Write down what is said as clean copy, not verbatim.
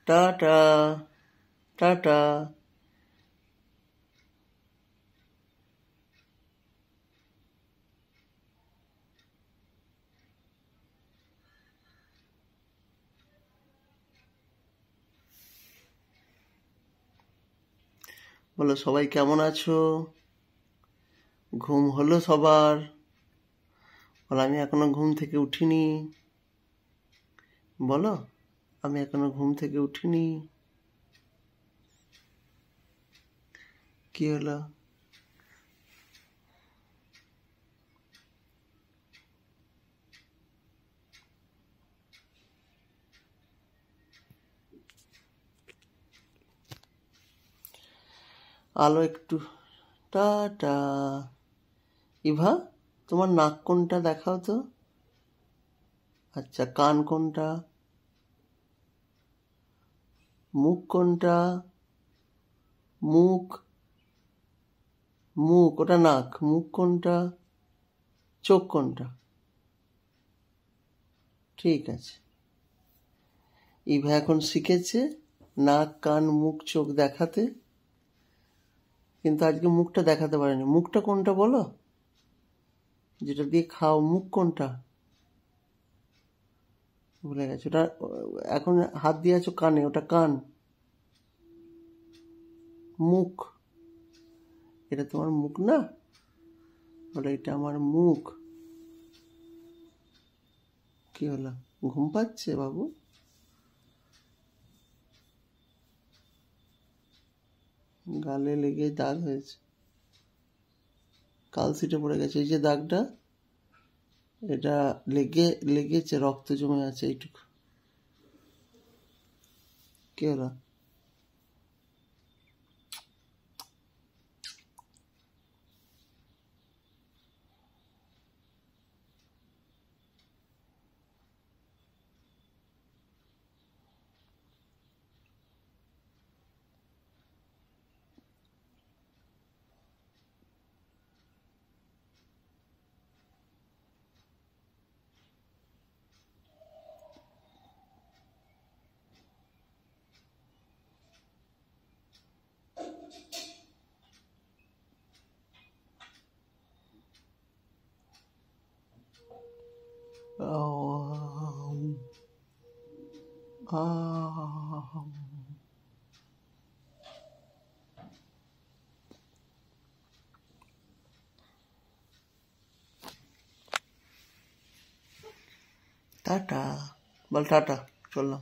Tata tata. বলো সবাই কেমন আছো? ঘুম হলো সবার? বলো আমি এখনো ঘুম থেকে উঠিনি। বলো আমি এখনো ঘুম থেকে উঠিনি। কি হলো? আলো একটু। টাটা। ইভা, তোমার নাক কোনটা দেখাও তো। আচ্ছা, কান কোনটা? মুখ কোনটা? মুখ মুখ ওটা নাক। মুখ কোনটা? চোখ কোনটা? ঠিক আছে। ইভা এখন শিখেছে নাক, কান, মুখ, চোখ দেখাতে, কিন্তু আজকে মুখটা দেখাতে পারেনি। মুখটা কোনটা বলো? যেটা দিয়ে খাও, মুখ কোনটা? ভুলে গেছো। ওটা এখন হাত দিয়ে আছো কানে, ওটা কান। মুখ, এটা তোমার মুখ না? বলে এটা আমার মুখ। কি হলো, ঘুম পাচ্ছে বাবু? গালে লেগে দাগ হয়েছে, কালশিটে পড়ে গেছে। এই যে দাগটা, এটা লেগেছে, রক্ত জমে আছে এইটুকু। কি হলো? টাটা বল, টাটা, চললাম।